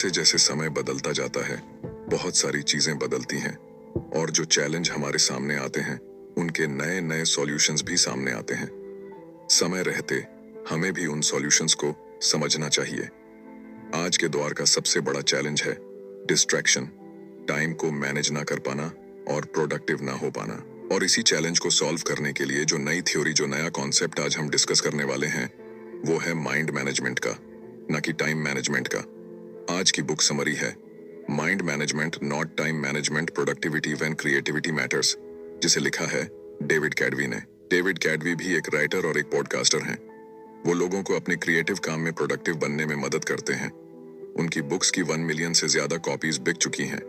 जैसे जैसे समय बदलता जाता है, बहुत सारी चीजें बदलती हैं और जो चैलेंज हमारे सामने आते हैं, उनके नए नए सॉल्यूशंस भी सामने आते हैं। समय रहते हमें भी उन सॉल्यूशंस को समझना चाहिए। आज के दौर का सबसे बड़ा चैलेंज है डिस्ट्रैक्शन, टाइम को मैनेज ना कर पाना और प्रोडक्टिव ना हो पाना। और इसी चैलेंज को सॉल्व करने के लिए जो नई थ्योरी, जो नया कॉन्सेप्ट आज हम डिस्कस करने वाले हैं, वो है माइंड मैनेजमेंट का, ना कि टाइम मैनेजमेंट का। आज की बुक समरी है mind management not time management, productivity when creativity matters, जिसे लिखा है डेविड कैडवी ने। डेविड कैडवी भी एक राइटर और एक पॉडकास्टर हैं। वो लोगों को अपने क्रिएटिव काम में प्रोडक्टिव बनने में मदद करते हैं। उनकी बुक्स की 1 मिलियन से ज्यादा कॉपीज बिक चुकी हैं।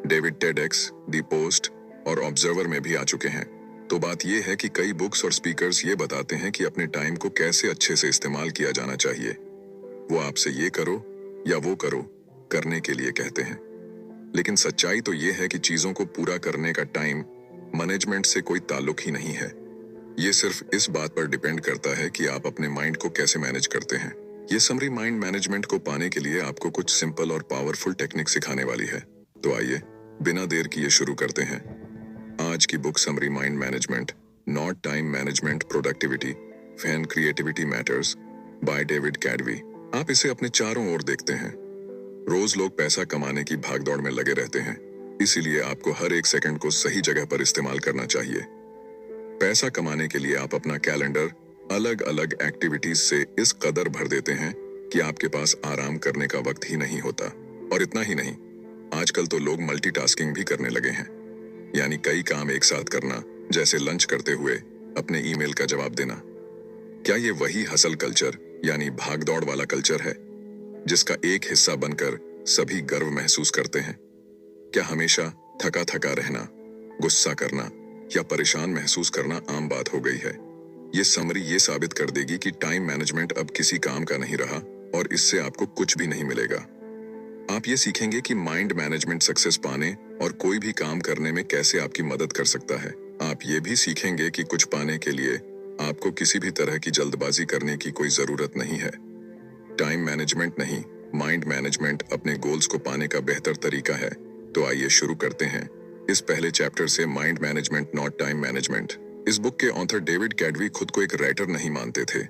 डेविड टेडएक्स, दी पोस्ट और ऑब्जर्वर में भी आ चुके हैं। तो बात यह है कि कई बुक्स और स्पीकर्स ये बताते हैं कि अपने टाइम को कैसे अच्छे से इस्तेमाल किया जाना चाहिए। वो आपसे ये करो या वो करो करने के लिए कहते हैं, लेकिन सच्चाई तो ये है कि चीजों को पूरा करने का टाइम मैनेजमेंट से कोई ताल्लुक ही नहीं है। ये सिर्फ इस बात पर डिपेंड करता है कि आप अपने माइंड को कैसे मैनेज करते हैं। ये समरी माइंड मैनेजमेंट को पाने के लिए आपको कुछ सिंपल और पावरफुल टेक्निक सिखाने वाली है। तो आइए बिना देर किए शुरू करते हैं। आज की book summary mind management not time management, productivity when creativity matters by David Kadavy. आप इसे अपने चारों ओर देखते हैं। रोज लोग पैसा कमाने की भागदौड़ में लगे रहते हैं, इसीलिए आपको हर एक सेकंड को सही जगह पर इस्तेमाल करना चाहिए। पैसा कमाने के लिए आप अपना कैलेंडर अलग अलग एक्टिविटीज से इस कदर भर देते हैं कि आपके पास आराम करने का वक्त ही नहीं होता। और इतना ही नहीं, आजकल तो लोग मल्टीटास्किंग भी करने लगे हैं, यानी कई काम एक साथ करना, जैसे लंच करते हुए अपने ईमेल का जवाब देना। क्या ये वही हसल कल्चर यानी भागदौड़ वाला कल्चर है जिसका एक हिस्सा बनकर सभी गर्व महसूस करते हैं? क्या हमेशा थका थका रहना, गुस्सा करना या परेशान महसूस करना आम बात हो गई है? ये समरी ये साबित कर देगी कि टाइम मैनेजमेंट अब किसी काम का नहीं रहा और इससे आपको कुछ भी नहीं मिलेगा। आप ये सीखेंगे कि माइंड मैनेजमेंट सक्सेस पाने और कोई भी काम करने में कैसे आपकी मदद कर सकता है। आप ये भी सीखेंगे कि कुछ पाने के लिए आपको किसी भी तरह की जल्दबाजी करने की कोई जरूरत नहीं है। टाइम मैनेजमेंट नहीं, माइंड मैनेजमेंट अपने गोल्स को पाने का बेहतर तरीका है। तो आइए शुरू करते हैं इस पहले चैप्टर से, mind management not time management. इस बुक के ऑथर डेविड कैडवी खुद को एक राइटर नहीं मानते थे।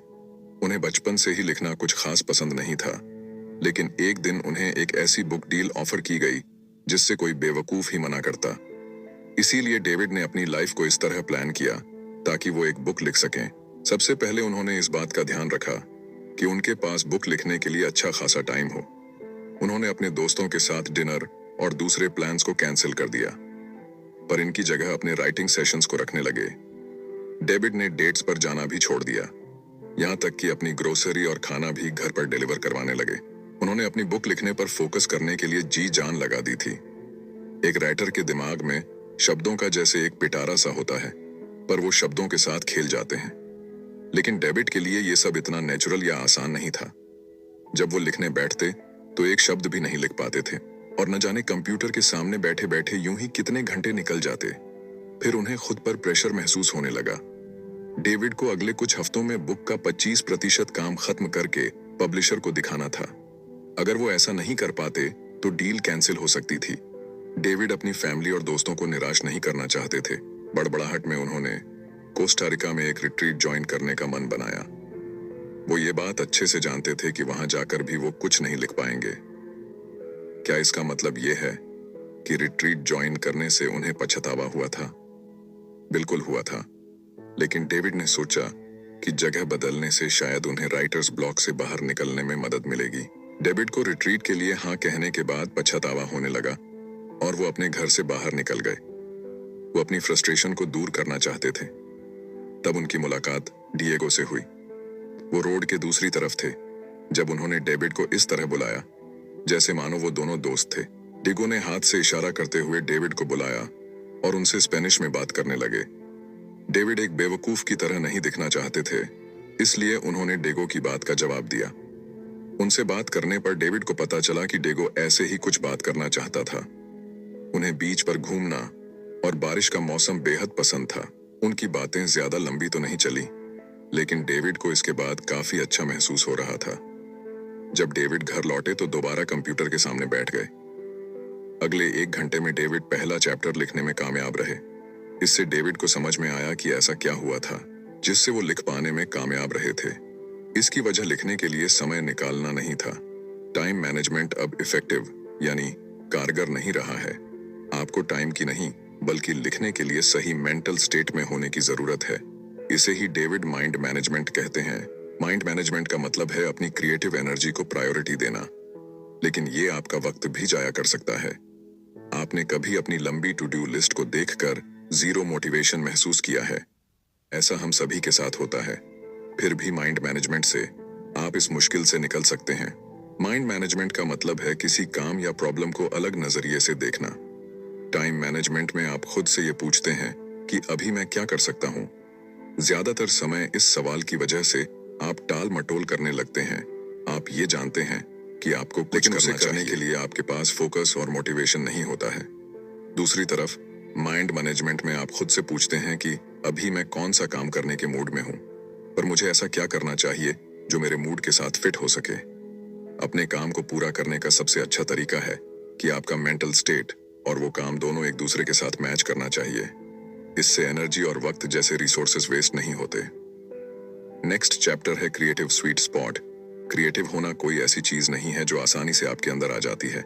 उन्हें बचपन से ही लिखना कुछ खास पसंद नहीं था, लेकिन एक दिन उन्हें एक ऐसी बुक डील ऑफर की गई जिससे कोई बेवकूफ ही मना करता। इसीलिए डेविड ने अपनी लाइफ को इस तरह प्लान किया ताकि वो एक बुक लिख सकें। सबसे पहले उन्होंने इस बात का ध्यान रखा कि उनके पास बुक लिखने के लिए अच्छा खासा टाइम हो। उन्होंने अपने दोस्तों के साथ डिनर और दूसरे प्लान्स को कैंसिल कर दिया, पर इनकी जगह अपने राइटिंग सेशंस को रखने लगे। डेविड ने डेट्स पर जाना भी छोड़ दिया, यहाँ तक कि अपनी ग्रोसरी और खाना भी घर पर डिलीवर करवाने लगे। उन्होंने अपनी बुक लिखने पर फोकस करने के लिए जी जान लगा दी थी। एक राइटर के दिमाग में शब्दों का जैसे एक पिटारा सा होता है, पर वो शब्दों के साथ खेल जाते हैं। लेकिन डेविड के लिए ये सब इतना नेचुरल या आसान नहीं था। जब वो लिखने बैठते तो एक शब्द भी नहीं लिख पाते थे और न जाने कंप्यूटर के सामने बैठे बैठे यूं ही कितने घंटे निकल जाते। फिर उन्हें खुद पर प्रेशर महसूस होने लगा। डेविड को अगले कुछ हफ्तों में बुक का 25% काम खत्म करके पब्लिशर को दिखाना था। अगर वो ऐसा नहीं कर पाते तो डील कैंसिल हो सकती थी। डेविड अपनी फैमिली और दोस्तों को निराश नहीं करना चाहते थे। बड़बड़ाहट में उन्होंने कोस्टा रिका में एक रिट्रीट ज्वाइन करने का मन बनाया। वो ये बात अच्छे से जानते थे कि वहां जाकर भी वो कुछ नहीं लिख पाएंगे। क्या इसका मतलब ये है कि रिट्रीट ज्वाइन करने से उन्हें पछतावा हुआ था? बिल्कुल हुआ था, लेकिन डेविड ने सोचा कि जगह बदलने से शायद उन्हें राइटर्स ब्लॉक से बाहर निकलने में मदद मिलेगी। डेविड को रिट्रीट के लिए हाँ कहने के बाद पछतावा होने लगा और वो अपने घर से बाहर निकल गए। वो अपनी फ्रस्ट्रेशन को दूर करना चाहते थे। तब उनकी मुलाकात डिएगो से हुई। वो रोड के दूसरी तरफ थे जब उन्होंने डेविड को इस तरह बुलाया जैसे मानो वो दोनों दोस्त थे। डिएगो ने हाथ से इशारा करते हुए डेविड को बुलाया और उनसे स्पेनिश में बात करने लगे। डेविड एक बेवकूफ की तरह नहीं दिखना चाहते थे, इसलिए उन्होंने डेगो की बात का जवाब दिया। उनसे बात करने पर डेविड को पता चला कि डेगो ऐसे ही कुछ बात करना चाहता था। उन्हें बीच पर घूमना और बारिश का मौसम बेहद पसंद था। उनकी बातें ज्यादा लंबी तो नहीं चली, लेकिन डेविड को इसके बाद काफी अच्छा महसूस हो रहा था। जब डेविड घर लौटे तो दोबारा कंप्यूटर के सामने बैठ गए। अगले 1 घंटे में डेविड पहला चैप्टर लिखने में कामयाब रहे। इससे डेविड को समझ में आया कि ऐसा क्या हुआ था जिससे वो लिख पाने में कामयाब रहे थे। इसकी वजह लिखने के लिए समय निकालना नहीं था। टाइम मैनेजमेंट अब इफेक्टिव यानी कारगर नहीं रहा है। आपको टाइम की नहीं बल्कि लिखने के लिए सही मेंटल स्टेट में होने की जरूरत है। इसे ही डेविड माइंड मैनेजमेंट कहते हैं। माइंड मैनेजमेंट का मतलब है अपनी क्रिएटिव एनर्जी को प्रायोरिटी देना, लेकिन ये आपका वक्त भी जाया कर सकता है। आपने कभी अपनी लंबी टू डू लिस्ट को देखकर जीरो मोटिवेशन महसूस किया है? ऐसा हम सभी के साथ होता है। फिर भी माइंड मैनेजमेंट से आप इस मुश्किल से निकल सकते हैं। माइंड मैनेजमेंट का मतलब है किसी काम या प्रॉब्लम को अलग नजरिए से देखना। टाइम मैनेजमेंट में आप खुद से ये पूछते हैं कि अभी मैं क्या कर सकता हूँ। ज्यादातर समय इस सवाल की वजह से आप टाल मटोल करने लगते हैं। आप ये जानते हैं कि आपको कुछ करने के लिए आपके पास फोकस और मोटिवेशन नहीं होता है। दूसरी तरफ माइंड मैनेजमेंट में आप खुद से पूछते हैं कि अभी मैं कौन सा काम करने के मूड में हूँ, पर मुझे ऐसा क्या करना चाहिए जो मेरे मूड के साथ फिट हो सके। अपने काम को पूरा करने का सबसे अच्छा तरीका है कि आपका मेंटल स्टेट और वो काम दोनों एक दूसरे के साथ मैच करना चाहिए। इससे एनर्जी और वक्त जैसे रिसोर्सेज वेस्ट नहीं होते। नेक्स्ट चैप्टर है क्रिएटिव स्वीट स्पॉट। क्रिएटिव होना कोई ऐसी चीज नहीं है जो आसानी से आपके अंदर आ जाती है।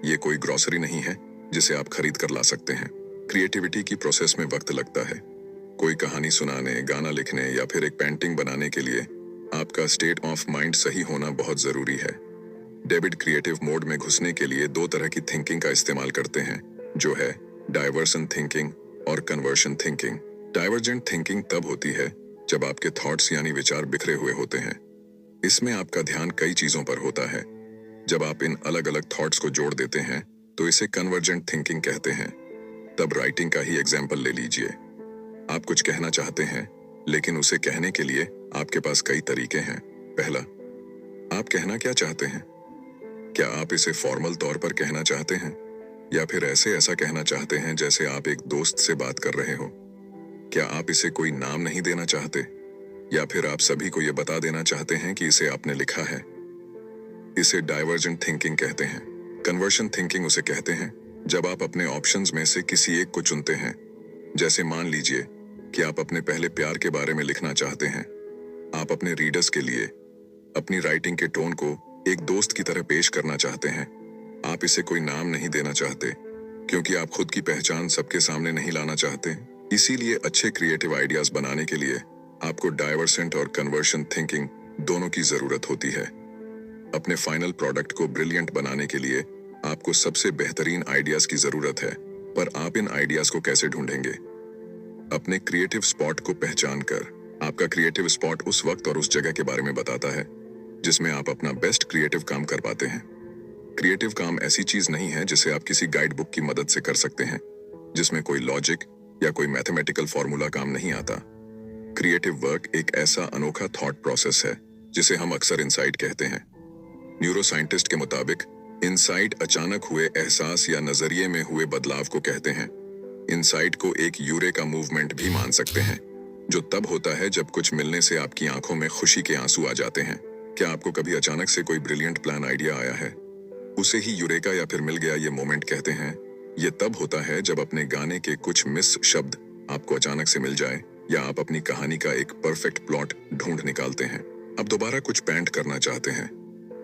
ये कोई ग्रोसरी नहीं है जिसे आप खरीद कर ला सकते हैं। क्रिएटिविटी की प्रोसेस में वक्त लगता है। कोई कहानी सुनाने, गाना लिखने या फिर एक पेंटिंग बनाने के लिए आपका स्टेट ऑफ माइंड सही होना बहुत जरूरी है। डेविड क्रिएटिव मोड में घुसने के लिए 2 तरह की थिंकिंग का इस्तेमाल करते हैं, जो है डाइवर्सन थिंकिंग और कन्वर्शन थिंकिंग। डाइवर्जेंट थिंकिंग तब होती है जब आपके थॉट्स यानी विचार बिखरे हुए होते हैं। इसमें आपका ध्यान कई चीजों पर होता है। जब आप इन अलग अलग थॉट्स को जोड़ देते हैं तो इसे कन्वर्जेंट थिंकिंग कहते हैं। तब राइटिंग का ही एग्जाम्पल ले लीजिए। आप कुछ कहना चाहते हैं, लेकिन उसे कहने के लिए आपके पास कई तरीके हैं। पहला, आप कहना क्या चाहते हैं? क्या आप इसे फॉर्मल तौर पर कहना चाहते हैं या फिर ऐसा कहना चाहते हैं जैसे आप एक दोस्त से बात कर रहे हो? क्या आप इसे कोई नाम नहीं देना चाहते या फिर आप सभी को यह बता देना चाहते हैं कि इसे आपने लिखा है? इसे डाइवर्जेंट थिंकिंग कहते हैं। कन्वर्शन थिंकिंग उसे कहते हैं जब आप अपने ऑप्शंस में से किसी एक को चुनते हैं। जैसे मान लीजिए कि आप अपने पहले प्यार के बारे में लिखना चाहते हैं। आप अपने रीडर्स के लिए अपनी राइटिंग के टोन को एक दोस्त की तरह पेश करना चाहते हैं। आप इसे कोई नाम नहीं देना चाहते क्योंकि आप खुद की पहचान सबके सामने नहीं लाना चाहते। इसीलिए अच्छे क्रिएटिव आइडियाज बनाने के लिए आपको डाइवर्सेंट और कन्वर्शन थिंकिंग दोनों की जरूरत होती है। अपने फाइनल प्रोडक्ट को ब्रिलियंट बनाने के लिए आपको सबसे बेहतरीन आइडियाज की जरूरत है, पर आप इन आइडियाज को कैसे ढूंढेंगे? अपने क्रिएटिव स्पॉट को पहचान कर। आपका क्रिएटिव स्पॉट उस वक्त और उस जगह के बारे में बताता है जिसमें आप अपना बेस्ट क्रिएटिव काम कर पाते हैं। क्रिएटिव काम ऐसी चीज नहीं है जिसे आप किसी गाइड बुक की मदद से कर सकते हैं, जिसमें कोई लॉजिक या कोई मैथमेटिकल फॉर्मूला काम नहीं आता। क्रिएटिव वर्क एक ऐसा अनोखा थॉट प्रोसेस है जिसे हम अक्सर इंसाइट कहते हैं। न्यूरो साइंटिस्ट के मुताबिक इंसाइट अचानक हुए एहसास या नजरिए में हुए बदलाव को कहते हैं। इंसाइट को एक यूरेका मूवमेंट भी मान सकते हैं, जो तब होता है जब कुछ मिलने से आपकी आंखों में खुशी के आंसू आ जाते हैं। क्या आपको कभी अचानक से कोई ब्रिलियंट प्लान आइडिया आया है? उसे ही यूरेका या फिर मिल गया ये मोमेंट कहते हैं। ये तब होता है जब अपने गाने के कुछ मिस शब्द आपको अचानक से मिल जाए या आप अपनी कहानी का एक परफेक्ट प्लॉट ढूंढ निकालते हैं। अब दोबारा कुछ पेंट करना चाहते हैं,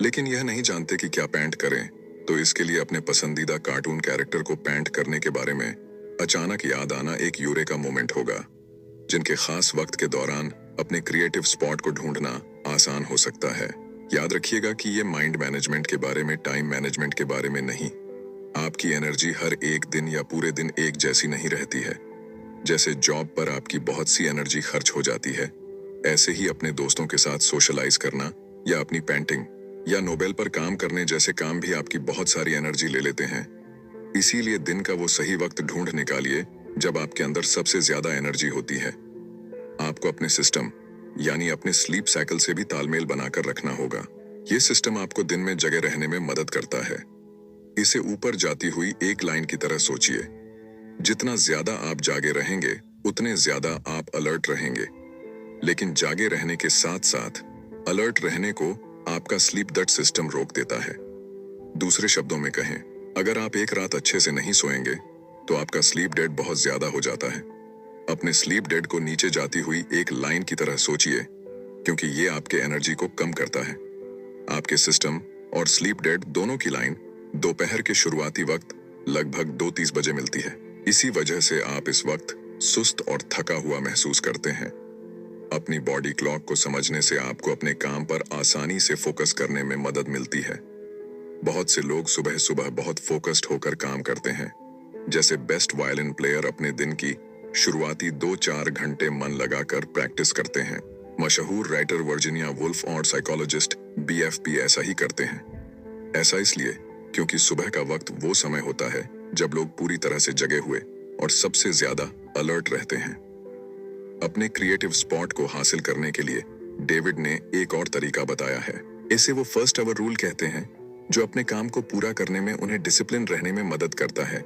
लेकिन यह नहीं जानते कि क्या पेंट करें, तो इसके लिए अपने पसंदीदा कार्टून कैरेक्टर को पेंट करने के बारे में अचानक याद आना एक यूरेका मोमेंट होगा। जिनके खास वक्त के दौरान अपने क्रिएटिव स्पॉट को ढूंढना आसान हो सकता है। याद रखिएगा कि ये माइंड मैनेजमेंट के बारे में, टाइम मैनेजमेंट के बारे में नहीं। आपकी एनर्जी हर एक दिन या पूरे दिन एक जैसी नहीं रहती है। जैसे जॉब पर आपकी बहुत सी एनर्जी खर्च हो जाती है, ऐसे ही अपने दोस्तों के साथ सोशलाइज करना या अपनी पेंटिंग या नोबेल पर काम करने जैसे काम भी आपकी बहुत सारी एनर्जी ले लेते हैं। इसीलिए दिन का वो सही वक्त ढूंढ निकालिए जब आपके अंदर सबसे ज्यादा एनर्जी होती है। आपको अपने सिस्टम यानी अपने स्लीप साइकिल से भी तालमेल बनाकर रखना होगा। ये सिस्टम आपको दिन में जगे रहने में मदद करता है। इसे ऊपर जाती हुई एक लाइन की तरह सोचिए। जितना ज्यादा आप जागे रहेंगे उतने ज्यादा आप अलर्ट रहेंगे, लेकिन जागे रहने के साथ साथ अलर्ट रहने को आपका स्लीप डट सिस्टम रोक देता है। दूसरे शब्दों में कहें, अगर आप एक रात अच्छे से नहीं सोएंगे तो आपका स्लीप डेट बहुत ज्यादा हो जाता है। अपने स्लीप डेट को नीचे जाती हुई एक लाइन की तरह सोचिए, क्योंकि ये आपके एनर्जी को कम करता है। आपके सिस्टम और स्लीप डेट दोनों की लाइन दोपहर के शुरुआती वक्त लगभग 2:30 बजे मिलती है। इसी वजह से आप इस वक्त सुस्त और थका हुआ महसूस करते हैं। अपनी बॉडी क्लॉक को समझने से आपको अपने काम पर आसानी से फोकस करने में मदद मिलती है। बहुत से लोग सुबह सुबह बहुत फोकस्ड होकर काम करते हैं, जैसे बेस्ट वायलिन प्लेयर अपने दिन की शुरुआती 2-4 घंटे मन लगाकर प्रैक्टिस करते हैं। मशहूर राइटर वर्जीनिया वुल्फ और साइकोलॉजिस्ट BFP ऐसा ही करते हैं। ऐसा इसलिए क्योंकि सुबह का वक्त वो समय होता है जब लोग पूरी तरह से जगे हुए और सबसे ज्यादा अलर्ट रहते हैं। अपने क्रिएटिव स्पॉट को हासिल करने के लिए डेविड ने एक और तरीका बताया है। इसे वो फर्स्ट आवर रूल कहते हैं, जो अपने काम को पूरा करने में उन्हें डिसिप्लिन रहने में मदद करता है।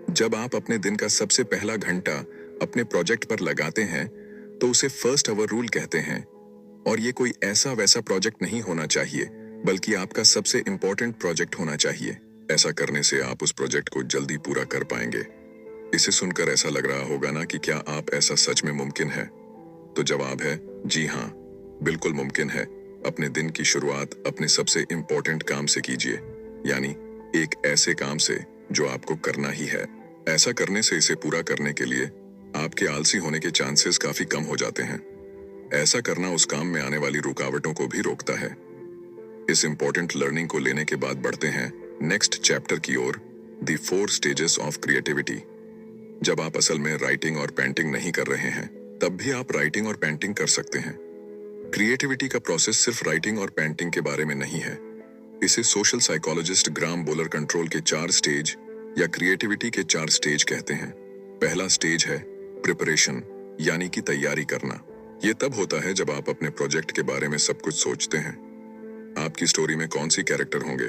जब आप अपने दिन का सबसे पहला घंटा अपने प्रोजेक्ट पर लगाते हैं तो उसे फर्स्ट आवर रूल कहते हैं। और ये कोई ऐसा वैसा प्रोजेक्ट नहीं होना चाहिए, बल्कि आपका सबसे इंपॉर्टेंट प्रोजेक्ट होना चाहिए। ऐसा करने से आप उस प्रोजेक्ट को जल्दी पूरा कर पाएंगे। इसे सुनकर ऐसा लग रहा होगा ना कि क्या आप ऐसा सच में मुमकिन है? तो जवाब है जी हाँ, बिल्कुल मुमकिन है। अपने दिन की शुरुआत अपने सबसे इंपॉर्टेंट काम से कीजिए, यानी एक ऐसे काम से जो आपको करना ही है। ऐसा करने से इसे पूरा करने के लिए आपके आलसी होने के चांसेस काफी कम हो जाते हैं। ऐसा करना उस काम में आने वाली रुकावटों को भी रोकता है। इस इंपॉर्टेंट लर्निंग को लेने के बाद बढ़ते हैं नेक्स्ट चैप्टर की ओर, द 4 स्टेजेस ऑफ क्रिएटिविटी। जब आप असल में राइटिंग और पेंटिंग नहीं कर रहे हैं, तब भी आप राइटिंग और पेंटिंग कर सकते हैं। क्रिएटिविटी का प्रोसेस सिर्फ राइटिंग और पेंटिंग के बारे में नहीं है। इसे सोशल साइकोलॉजिस्ट ग्राम बोलर कंट्रोल के 4 स्टेज या क्रिएटिविटी के 4 स्टेज कहते हैं। पहला स्टेज है प्रिपरेशन, यानी कि तैयारी करना। यह तब होता है जब आप अपने प्रोजेक्ट के बारे में सब कुछ सोचते हैं। आपकी स्टोरी में कौन सी कैरेक्टर होंगे,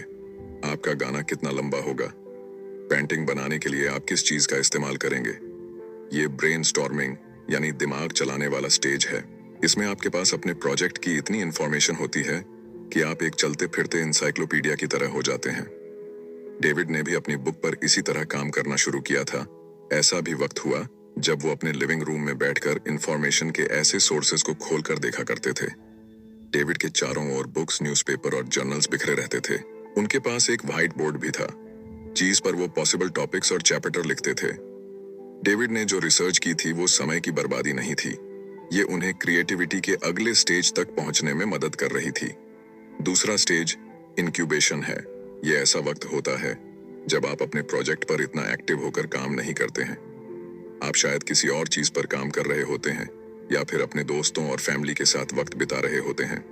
आपका गाना कितना लंबा होगा, पेंटिंग बनाने के लिए आप किस चीज का इस्तेमाल करेंगे। ये ब्रेनस्टॉर्मिंग यानी दिमाग चलाने वाला स्टेज है। इसमें आपके पास अपने प्रोजेक्ट की इतनी इंफॉर्मेशन होती है कि आप एक चलते फिरते इंसाइक्लोपीडिया की तरह हो जाते हैं। डेविड ने भी अपनी बुक पर इसी तरह काम करना शुरू किया था। ऐसा भी वक्त हुआ जब वो अपने लिविंग रूम में बैठकर इंफॉर्मेशन के ऐसे सोर्सेज को खोलकर देखा करते थे। डेविड के चारों ओर बुक्स, न्यूज़पेपर और जर्नल्स बिखरे रहते थे। उनके पास एक व्हाइट बोर्ड भी था, जिस पर वो पॉसिबल टॉपिक्स और चैप्टर लिखते थे। डेविड ने जो रिसर्च की थी वो समय की बर्बादी नहीं थी, ये उन्हें क्रिएटिविटी के अगले स्टेज तक पहुंचने में मदद कर रही थी। दूसरा स्टेज इंक्यूबेशन है। ये ऐसा वक्त होता है जब आप अपने प्रोजेक्ट पर इतना एक्टिव होकर काम नहीं करते हैं। आप शायद किसी और चीज पर काम कर रहे होते हैं या फिर अपने दोस्तों और फैमिली के साथ वक्त बिता रहे होते हैं।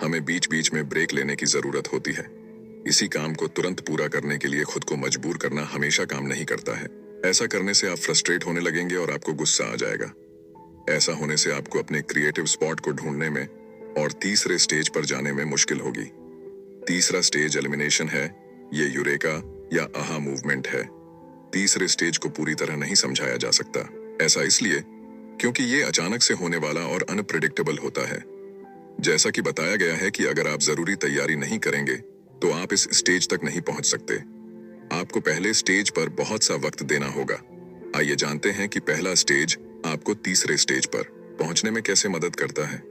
हमें बीच बीच में ब्रेक लेने की जरूरत होती है। इसी काम को तुरंत पूरा करने के लिए खुद को मजबूर करना हमेशा काम नहीं करता है। ऐसा करने से आप फ्रस्ट्रेट होने लगेंगे और आपको गुस्सा आ जाएगा। ऐसा होने से आपको अपने क्रिएटिव स्पॉट को ढूंढने में और तीसरे स्टेज पर जाने में मुश्किल होगी। तीसरा स्टेज एलिमिनेशन है। ये यूरेका या आहा मूवमेंट है। तीसरे स्टेज को पूरी तरह नहीं समझाया जा सकता। ऐसा इसलिए क्योंकि ये अचानक से होने वाला और अनप्रेडिक्टेबल होता है। जैसा कि बताया गया है कि अगर आप जरूरी तैयारी नहीं करेंगे तो आप इस स्टेज तक नहीं पहुंच सकते। आपको पहले स्टेज पर बहुत सा वक्त देना होगा। आइए जानते हैं कि पहला स्टेज आपको तीसरे स्टेज पर पहुंचने में कैसे मदद करता है।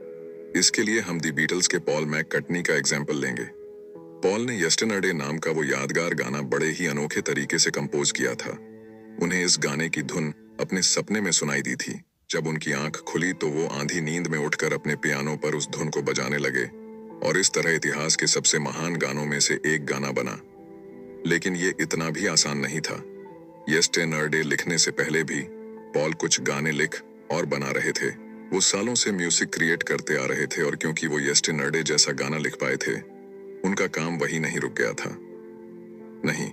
इसके लिए हम दी बीटल्स के पॉल मैककर्टनी का एग्जाम्पल लेंगे। पॉल ने यस्टरडे नाम का वो यादगार गाना बड़े ही अनोखे तरीके से कंपोज किया था। उन्हें इस गाने की धुन अपने सपने में सुनाई दी थी। जब उनकी आंख खुली तो वो आंधी नींद में उठकर अपने पियानो पर उस धुन को बजाने लगे और इस तरह इतिहास के सबसे महान गानों में से एक गाना बना। लेकिन ये इतना भी आसान नहीं था। यस्टरडे लिखने से पहले भी पॉल कुछ गाने लिख और बना रहे थे। वो सालों से म्यूजिक क्रिएट करते आ रहे थे और क्योंकि वो यस्टरडे जैसा गाना लिख पाए थे, उनका काम वही नहीं रुक गया था। नहीं,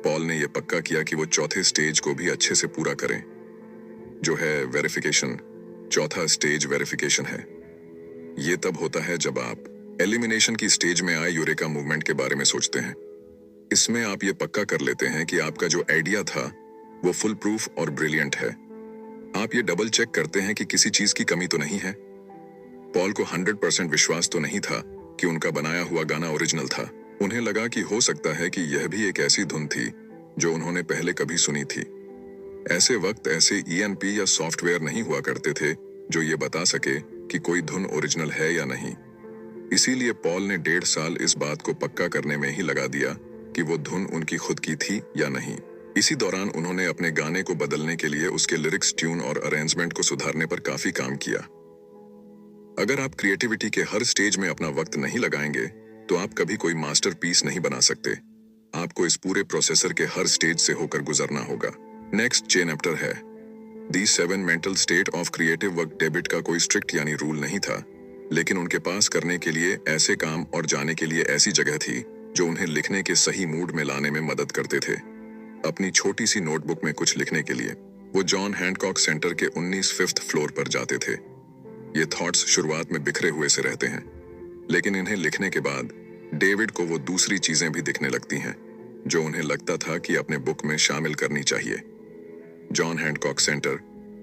पॉल ने यह पक्का किया कि वो चौथे स्टेज को भी अच्छे से पूरा करें, जो है वेरिफिकेशन। चौथा स्टेज वेरिफिकेशन है। ये तब होता है जब आप एलिमिनेशन की स्टेज में आए यूरेका मूवमेंट के बारे में सोचते हैं। इसमें आप ये पक्का कर लेते हैं कि आपका जो आइडिया था वो फुल प्रूफ और ब्रिलियंट है। आप ये डबल चेक करते हैं कि किसी चीज की कमी तो नहीं है। पॉल को 100% विश्वास तो नहीं था कि उनका बनाया हुआ गाना ओरिजिनल था। उन्हें लगा कि हो सकता है कि यह भी एक ऐसी धुन थी जो उन्होंने पहले कभी सुनी थी। ऐसे वक्त ऐसे ईएनपी या सॉफ्टवेयर नहीं हुआ करते थे जो ये बता सके कि कोई धुन ओरिजिनल है या नहीं। इसीलिए पॉल ने 1.5 साल इस बात को पक्का करने में ही लगा दिया कि वो धुन उनकी खुद की थी या नहीं। इसी दौरान उन्होंने अपने गाने को बदलने के लिए उसके लिरिक्स, ट्यून और अरेंजमेंट को सुधारने पर काफी काम किया। अगर आप क्रिएटिविटी के हर स्टेज में अपना वक्त नहीं लगाएंगे तो आप कभी कोई मास्टरपीस नहीं बना सकते। आपको इस पूरे प्रोसेसर के हर स्टेज से होकर गुजरना होगा। नेक्स्ट चैप्टर है दी 7 mental state of creative work. David का कोई स्ट्रिक्ट यानी रूल नहीं था, लेकिन उनके पास करने के लिए ऐसे काम और जाने के लिए ऐसी जगह थी जो उन्हें लिखने के सही मूड में लाने में मदद करते थे। अपनी छोटी सी नोटबुक में कुछ लिखने के लिए वो जॉन हैंकॉक सेंटर के 19 5th फ्लोर पर जाते थे। ये थॉट्स शुरुआत में बिखरे हुए से रहते हैं, लेकिन इन्हें लिखने के बाद डेविड को वो दूसरी चीजें भी दिखने लगती हैं जो उन्हें लगता था कि अपने बुक में शामिल करनी चाहिए। जॉन हैंकॉक सेंटर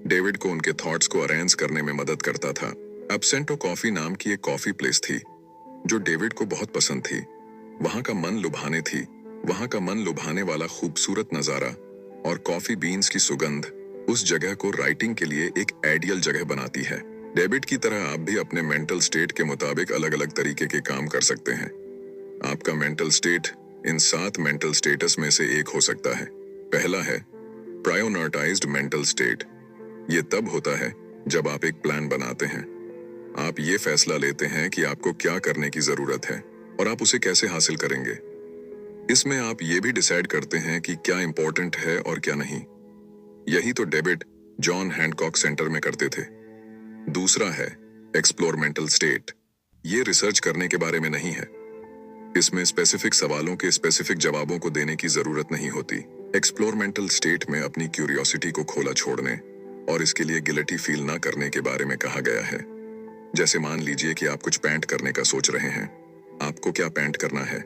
डेविड को उनके थॉट्स को अरेंज करने में मदद करता था। एब्सेंटो कॉफी नाम की एक कॉफी प्लेस थी जो डेविड को बहुत पसंद थी। वहां का मन लुभाने वाला खूबसूरत नजारा और कॉफी बीन्स की सुगंध उस जगह को राइटिंग के लिए एक आइडियल जगह बनाती है। डेविड की तरह आप भी अपने मेंटल स्टेट के मुताबिक अलग अलग तरीके के काम कर सकते हैं। आपका mental state in 7 mental status में से एक हो सकता है। पहला है प्रायोरिटाइज्ड मेंटल स्टेट। ये तब होता है जब आप एक प्लान बनाते हैं। आप ये फैसला लेते हैं कि आपको क्या करने की जरूरत है और आप उसे कैसे हासिल करेंगे। इसमें आप ये भी डिसाइड करते हैं कि क्या इंपॉर्टेंट है और क्या नहीं। यही तो डेविड जॉन हैंकॉक सेंटर में करते थे। दूसरा है एक्सप्लोर मेंटल स्टेट। ये रिसर्च करने के बारे में नहीं है। इसमें स्पेसिफिक सवालों के स्पेसिफिक जवाबों को देने की जरूरत नहीं होती। एक्सप्लोर मेंटल स्टेट में अपनी क्यूरियोसिटी को खोला छोड़ने और इसके लिए गिल्टी फील ना करने के बारे में कहा गया है। जैसे मान लीजिए कि आप कुछ पेंट करने का सोच रहे हैं। आपको क्या पेंट करना है,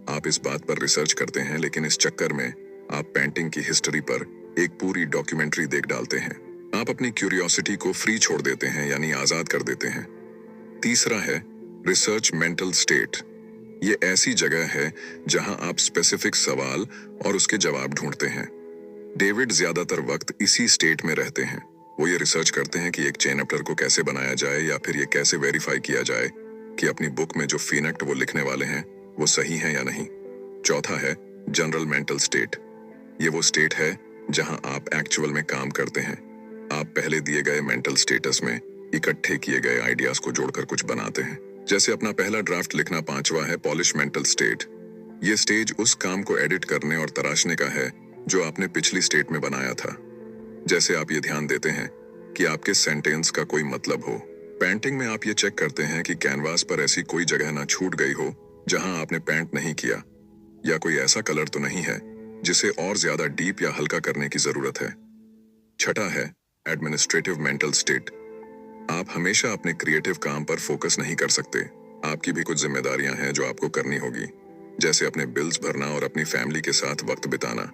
आप इस बात पर रिसर्च करते हैं, लेकिन इस चक्कर में आप पेंटिंग की हिस्ट्री पर एक पूरी डॉक्यूमेंट्री देख डालते हैं। आप अपनी क्यूरियोसिटी को फ्री छोड़ देते हैं, यानी आजाद कर देते हैं। तीसरा है रिसर्च मेंटल स्टेट। ये ऐसी जगह है जहां आप स्पेसिफिक सवाल और उसके जवाब ढूंढते हैं। डेविड ज्यादातर वक्त इसी स्टेट में रहते हैं। वो ये रिसर्च करते हैं कि एक चैप्टर को कैसे बनाया जाए या फिर ये कैसे वेरीफाई किया जाए कि अपनी बुक में जो फीनेक्ट वो लिखने वाले हैं वो सही है या नहीं। चौथा है जनरल मेंटल स्टेट। ये वो स्टेट है जहां आप एक्चुअल में काम करते हैं। आप पहले दिए गए मेंटल स्टेटस में इकट्ठे किए गए आइडियाज को जोड़कर कुछ बनाते हैं। जैसे अपना पहला ड्राफ्ट लिखना। पांचवा है पॉलिश मेंटल स्टेट। ये स्टेज उस काम को एडिट करने और तराशने का है जो आपने पिछली स्टेट में बनाया था। जैसे आप ये ध्यान देते हैं कि आपके सेंटेंस का कोई मतलब हो। पेंटिंग में आप ये चेक करते हैं कि कैनवास पर ऐसी कोई जगह ना छूट गई हो जहां आपने पेंट नहीं किया, या कोई ऐसा कलर तो नहीं है जिसे और ज्यादा डीप या हल्का करने की जरूरत है। छठा है एडमिनिस्ट्रेटिव मेंटल स्टेट। आप हमेशा अपने क्रिएटिव काम पर फोकस नहीं कर सकते। आपकी भी कुछ जिम्मेदारियां हैं जो आपको करनी होगी, जैसे अपने बिल्स भरना और अपनी फैमिली के साथ वक्त बिताना।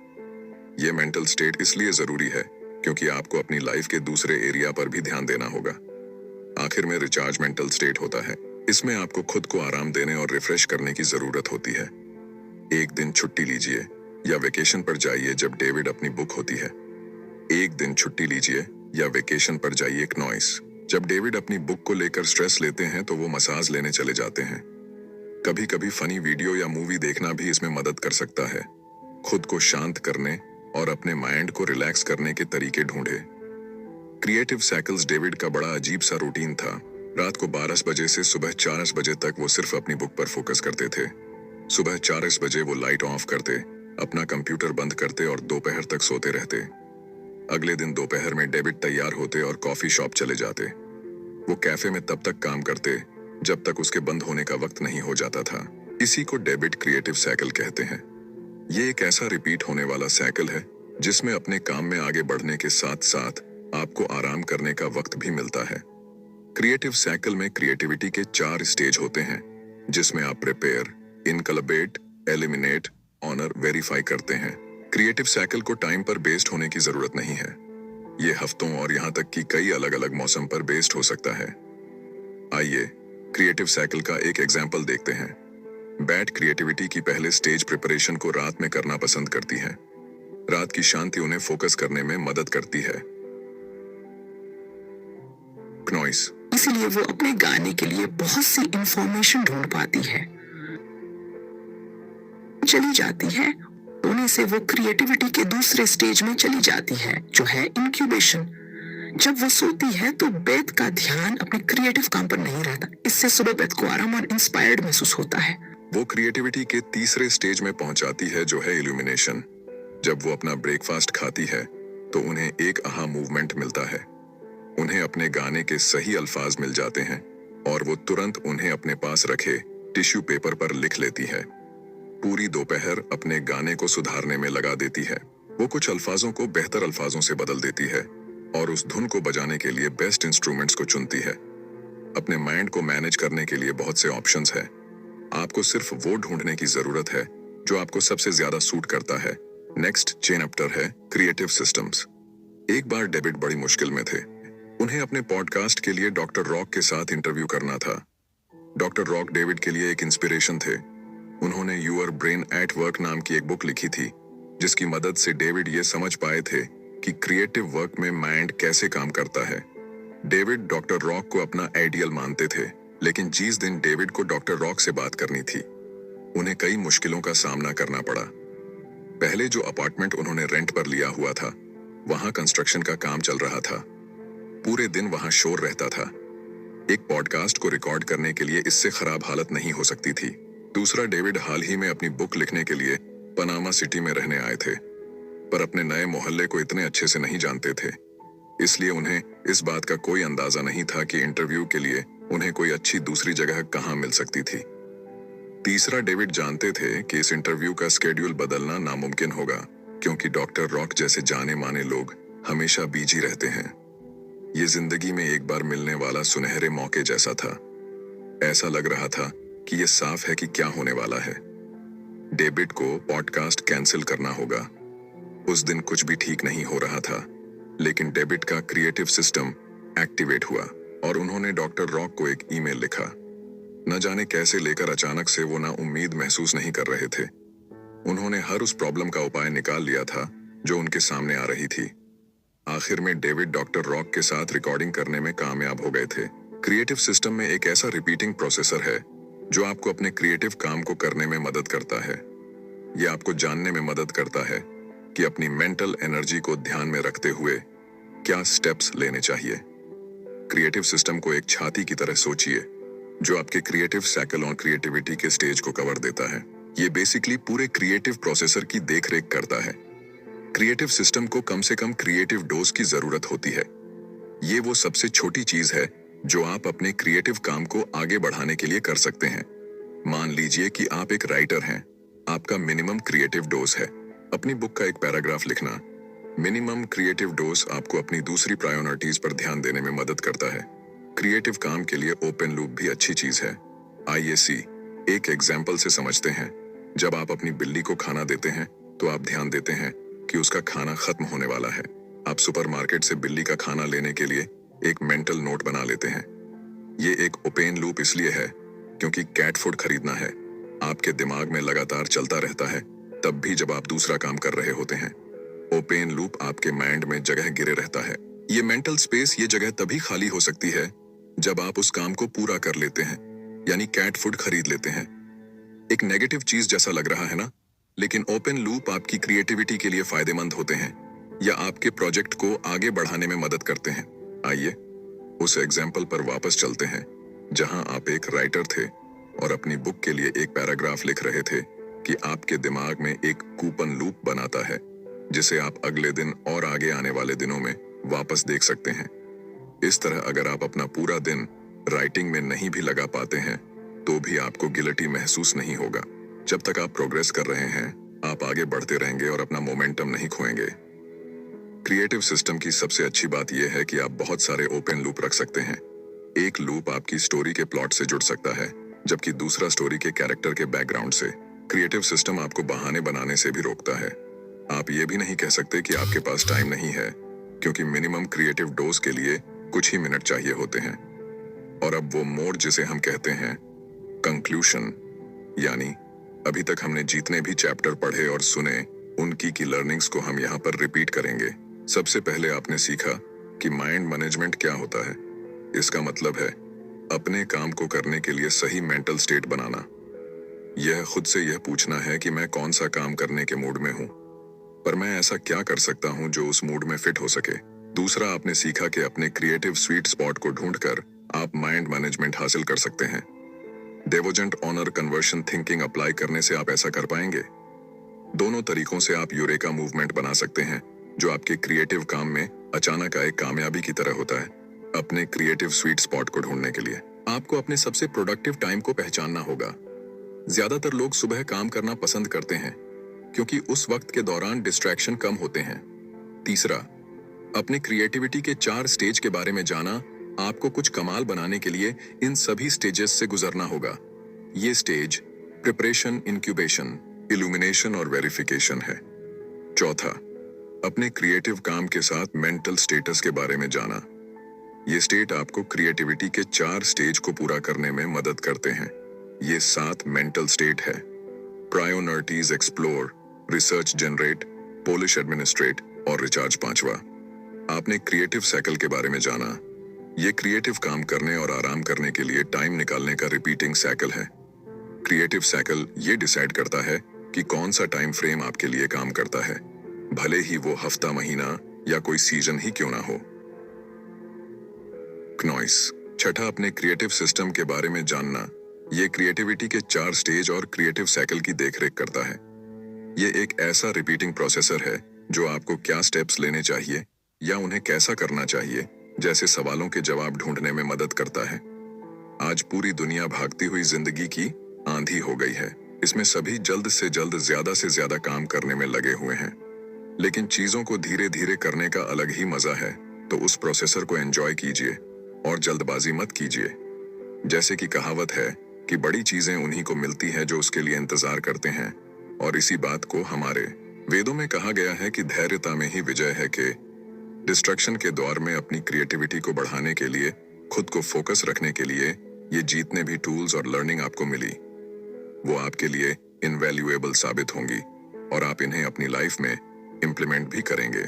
ये मेंटल स्टेट इसलिए जरूरी है क्योंकि आपको अपनी लाइफ के दूसरे एरिया पर भी ध्यान देना होगा। आखिर में रिचार्ज मेंटल स्टेट होता है। इसमें आपको खुद को आराम देने और रिफ्रेश करने की जरूरत होती है। एक दिन छुट्टी लीजिए या वेकेशन पर जाइए जब डेविड अपनी बुक होती है। एक दिन छुट्टी लीजिए या वेकेशन पर जाइए एक नॉइस। जब डेविड अपनी बुक को लेकर स्ट्रेस लेते हैं तो वो मसाज लेने चले जाते हैं। कभी कभी फनी वीडियो या मूवी देखना भी इसमें मदद कर सकता है। खुद को शांत करने और अपने माइंड को रिलैक्स करने के तरीके ढूंढे। क्रिएटिव साइकिल्स डेविड का बड़ा अजीब सा रूटीन था। रात को 12 बजे से सुबह 4 बजे तक वो सिर्फ अपनी बुक पर फोकस करते थे। सुबह 4 बजे वो लाइट ऑफ करते, अपना कंप्यूटर बंद करते और दोपहर तक सोते रहते। अगले दिन दोपहर में डेविड तैयार होते और कॉफी शॉप चले जाते। वो कैफे में तब तक काम करते जब तक उसके बंद होने का वक्त नहीं हो जाता था। इसी को डेविड क्रिएटिव साइकिल कहते हैं। ये एक ऐसा रिपीट होने वाला साइकिल है जिसमें अपने काम में आगे बढ़ने के साथ साथ आपको आराम करने का वक्त भी मिलता है। क्रिएटिव साइकिल में क्रिएटिविटी के 4 स्टेज होते हैं, जिसमें आप प्रिपेयर, इनकलबेट, एलिमिनेट, ऑनर, वेरीफाई करते हैं। क्रिएटिव साइकिल को टाइम पर बेस्ड होने की जरूरत नहीं है। ये हफ्तों और यहाँ तक कि कई अलग अलग मौसम पर बेस्ड हो सकता है। आइए क्रिएटिव साइकिल का एक एग्जाम्पल देखते हैं। बैड क्रिएटिविटी की पहले स्टेज प्रिपरेशन को रात में करना पसंद करती है। रात की शांति उन्हें फोकस करने में मदद करती है। नॉइस, इसीलिए वो अपने गाने के लिए बहुत सी इंफॉर्मेशन ढूंढ पाती है, चली जाती है। होने से वो क्रिएटिविटी के दूसरे स्टेज में चली जाती है, जो है इंक्यूबेशन। जब वो सोती है तो बेथ का ध्यान अपने क्रिएटिव काम पर नहीं रहता। इससे सुबह बेथ को आराम और इंस्पायर्ड महसूस होता है। वो क्रिएटिविटी के तीसरे स्टेज में पहुंचाती है, जो है इल्यूमिनेशन। जब वो अपना ब्रेकफास्ट खाती है तो उन्हें एक आहा मूवमेंट मिलता है। उन्हें अपने गाने के सही अल्फाज मिल जाते हैं और वो तुरंत उन्हें अपने पास रखे टिश्यू पेपर पर लिख लेती है। पूरी दोपहर अपने गाने को सुधारने में लगा देती है। वो कुछ अल्फाजों को बेहतर अल्फाजों से बदल देती है और उस धुन को बजाने के लिए बेस्ट इंस्ट्रूमेंट्स को चुनती है। अपने माइंड को मैनेज करने के लिए बहुत से ऑप्शंस हैं। आपको सिर्फ वो ढूंढने की जरूरत है जो आपको सबसे ज्यादा सूट करता है। नेक्स्ट चेन अप्टर है क्रिएटिव सिस्टम्स। एक बार डेविड बड़ी मुश्किल में थे। उन्हें अपने पॉडकास्ट के लिए डॉक्टर रॉक के साथ इंटरव्यू करना था। डॉक्टर रॉक डेविड के लिए एक इंस्पिरेशन थे। उन्होंने यूर ब्रेन एट वर्क नाम की एक बुक लिखी थी, जिसकी मदद से डेविड ये समझ पाए थे कि क्रिएटिव वर्क में माइंड कैसे काम करता है। डेविड डॉक्टर रॉक को अपना आइडियल मानते थे, लेकिन जिस दिन डेविड को डॉक्टर रॉक से बात करनी थी, उन्हें कई मुश्किलों का सामना करना पड़ा। पहले जो अपार्टमेंट उन्होंने रेंट पर लिया हुआ था, वहां कंस्ट्रक्शन का काम चल रहा था। पूरे दिन वहां शोर रहता था। एक पॉडकास्ट को रिकॉर्ड करने के लिए इससे खराब हालत नहीं हो सकती थी। दूसरा, डेविड हाल ही में अपनी बुक लिखने के लिए पनामा सिटी में रहने आए थे, पर अपने नए मोहल्ले को इतने अच्छे से नहीं जानते थे। इसलिए उन्हें इस बात का कोई अंदाजा नहीं था कि इंटरव्यू के लिए उन्हें कोई अच्छी दूसरी जगह कहाँ मिल सकती थी। तीसरा, डेविड जानते थे कि इस इंटरव्यू का स्केड्यूल बदलना नामुमकिन होगा, क्योंकि डॉक्टर रॉक जैसे जाने माने लोग हमेशा बिजी रहते हैं। ये जिंदगी में एक बार मिलने वाला सुनहरे मौके जैसा था। ऐसा लग रहा था कि ये साफ है कि क्या होने वाला है। डेविड को पॉडकास्ट कैंसिल करना होगा। उस दिन कुछ भी ठीक नहीं हो रहा था, लेकिन डेविड का क्रिएटिव सिस्टम एक्टिवेट हुआ और उन्होंने डॉक्टर रॉक को एक ईमेल लिखा। न जाने कैसे लेकर अचानक से वो ना उम्मीद महसूस नहीं कर रहे थे। उन्होंने हर उस प्रॉब्लम का उपाय निकाल लिया था जो उनके सामने आ रही थी। आखिर में डेविड डॉक्टर रॉक के साथ रिकॉर्डिंग करने में कामयाब हो गए थे। क्रिएटिव सिस्टम में एक ऐसा रिपीटिंग प्रोसेसर है जो आपको अपने क्रिएटिव काम को करने में मदद करता है। यह आपको जानने में मदद करता है कि अपनी मेंटल एनर्जी को ध्यान में रखते हुए क्या स्टेप्स लेने चाहिए। क्रिएटिव सिस्टम को एक छाती की तरह सोचिए, जो आपके क्रिएटिव साइकिल और क्रिएटिविटी के स्टेज को कवर देता है। ये बेसिकली पूरे क्रिएटिव प्रोसेसर की देखरेख करता है। क्रिएटिव सिस्टम को कम से कम क्रिएटिव डोज की जरूरत होती है। ये वो सबसे छोटी चीज है जो आप अपने क्रिएटिव काम को आगे बढ़ाने के लिए कर सकते हैं। मान लीजिए कि आप एक राइटर हैं। आपका मिनिमम क्रिएटिव डोज है अपनी बुक का एक पैराग्राफ लिखना। मिनिमम क्रिएटिव डोज आपको अपनी दूसरी प्रायोरिटीज पर ध्यान देने में मदद करता है। क्रिएटिव काम के लिए ओपन लूप भी अच्छी चीज है। आइए एक एग्जाम्पल से समझते हैं। जब आप अपनी बिल्ली को खाना देते हैं तो आप ध्यान देते हैं कि उसका खाना खत्म होने वाला है। आप सुपरमार्केट से बिल्ली का खाना लेने के लिए एक मेंटल नोट बना लेते हैं। ये एक ओपन लूप इसलिए है क्योंकि कैट फूड खरीदना है आपके दिमाग में लगातार चलता रहता है, तब भी जब आप दूसरा काम कर रहे होते हैं। ओपन लूप आपके माइंड में जगह गिरे रहता है। ये मेंटल स्पेस, ये जगह तभी खाली हो सकती है जब आप उस काम को पूरा कर लेते हैं, यानी कैट फूड खरीद लेते हैं। एक नेगेटिव चीज जैसा लग रहा है ना, लेकिन ओपन लूप आपकी क्रिएटिविटी के लिए फायदेमंद होते हैं या आपके प्रोजेक्ट को आगे बढ़ाने में मदद करते हैं। आइए उस एग्जाम्पल पर वापस चलते हैं जहां आप एक राइटर थे और अपनी बुक के लिए एक पैराग्राफ लिख रहे थे कि आपके दिमाग में एक कूपन लूप बनाता है जिसे आप अगले दिन और आगे आने वाले दिनों में वापस देख सकते हैं। इस तरह अगर आप अपना पूरा दिन राइटिंग में नहीं भी लगा पाते हैं तो भी आपको गिल्टी महसूस नहीं होगा। जब तक आप प्रोग्रेस कर रहे हैं, आप आगे बढ़ते रहेंगे और अपना मोमेंटम नहीं खोएंगे। क्रिएटिव सिस्टम की सबसे अच्छी बात यह है कि आप बहुत सारे ओपन लूप रख सकते हैं। एक लूप आपकी स्टोरी के प्लॉट से जुड़ सकता है, जबकि दूसरा स्टोरी के कैरेक्टर के बैकग्राउंड से। क्रिएटिव सिस्टम आपको बहाने बनाने से भी रोकता है। आप ये भी नहीं कह सकते कि आपके पास टाइम नहीं है, क्योंकि मिनिमम क्रिएटिव डोज के लिए कुछ ही मिनट चाहिए होते हैं। और अब वो मोड जिसे हम कहते हैं कंक्लूशन, यानी अभी तक हमने जितने भी चैप्टर पढ़े और सुने उनकी की लर्निंग्स को हम यहाँ पर रिपीट करेंगे। सबसे पहले आपने सीखा कि माइंड मैनेजमेंट क्या होता है। इसका मतलब है अपने काम को करने के लिए सही मेंटल स्टेट बनाना। यह खुद से यह पूछना है कि मैं कौन सा काम करने के मूड में हूँ, पर मैं ऐसा क्या कर सकता हूँ जो उस मूड में फिट हो सके। दूसरा, आपने सीखा कि अपने क्रिएटिव स्वीट स्पॉट को ढूंढकर आप माइंड मैनेजमेंट हासिल कर सकते हैं। डेवोजेंट ऑनर कन्वर्शन थिंकिंग अप्लाई करने से आप ऐसा कर पाएंगे। दोनों तरीकों से आप यूरेका मूवमेंट बना सकते हैं, जो आपके क्रिएटिव काम में अचानक आए कामयाबी की तरह होता है। अपने क्रिएटिव स्वीट स्पॉट को ढूंढने के लिए आपको अपने सबसे प्रोडक्टिव टाइम को पहचानना होगा। ज्यादातर लोग सुबह काम करना पसंद करते हैं क्योंकि उस वक्त के दौरान डिस्ट्रैक्शन कम होते हैं। तीसरा, अपने क्रिएटिविटी के 4 स्टेज के बारे में जाना। आपको कुछ कमाल बनाने के लिए इन सभी स्टेजेस से गुजरना होगा। ये स्टेज प्रिपरेशन, इंक्यूबेशन, इल्यूमिनेशन और वेरिफिकेशन है। चौथा, अपने क्रिएटिव काम के साथ मेंटल स्टेटस के बारे में जाना। ये स्टेट आपको क्रिएटिविटी के 4 स्टेज को पूरा करने में मदद करते हैं। ये 7 मेंटल स्टेट है: priorities explore, research generate, polish administrate और रिचार्ज। पांचवा, आपने क्रिएटिव साइकिल के बारे में जाना। ये क्रिएटिव काम करने और आराम करने के लिए टाइम निकालने का रिपीटिंग साइकिल है। क्रिएटिव साइकिल ये डिसाइड करता है कि कौन सा टाइम फ्रेम आपके लिए काम करता है, भले ही वो हफ्ता, महीना या कोई सीजन ही क्यों ना हो। क्नॉइस। छठा, अपने क्रिएटिव सिस्टम के बारे में जानना। ये क्रिएटिविटी के 4 स्टेज और क्रिएटिव साइकिल की देखरेख करता है। ये एक ऐसा रिपीटिंग प्रोसेसर है जो आपको क्या स्टेप्स लेने चाहिए या उन्हें कैसा करना चाहिए जैसे सवालों के जवाब ढूंढने में मदद करता है। आज पूरी दुनिया भागती हुई जिंदगी की आंधी हो गई है। इसमें सभी जल्द से ज्यादा काम करने में लगे हुए हैं, लेकिन चीजों को धीरे धीरे करने का अलग ही मजा है। तो उस प्रोसेसर को एंजॉय कीजिए और जल्दबाजी मत कीजिए। जैसे कि कहावत है कि बड़ी चीजें उन्हीं को मिलती है जो उसके लिए इंतजार करते हैं, और इसी बात को हमारे वेदों में कहा गया है कि धैर्यता में ही विजय है। कि डिस्ट्रैक्शन के दौर में अपनी क्रिएटिविटी को बढ़ाने के लिए, खुद को फोकस रखने के लिए ये जितने भी टूल्स और लर्निंग आपको मिली वो आपके लिए इनवैल्यूएबल साबित होंगी और आप इन्हें अपनी लाइफ में इम्प्लीमेंट भी करेंगे।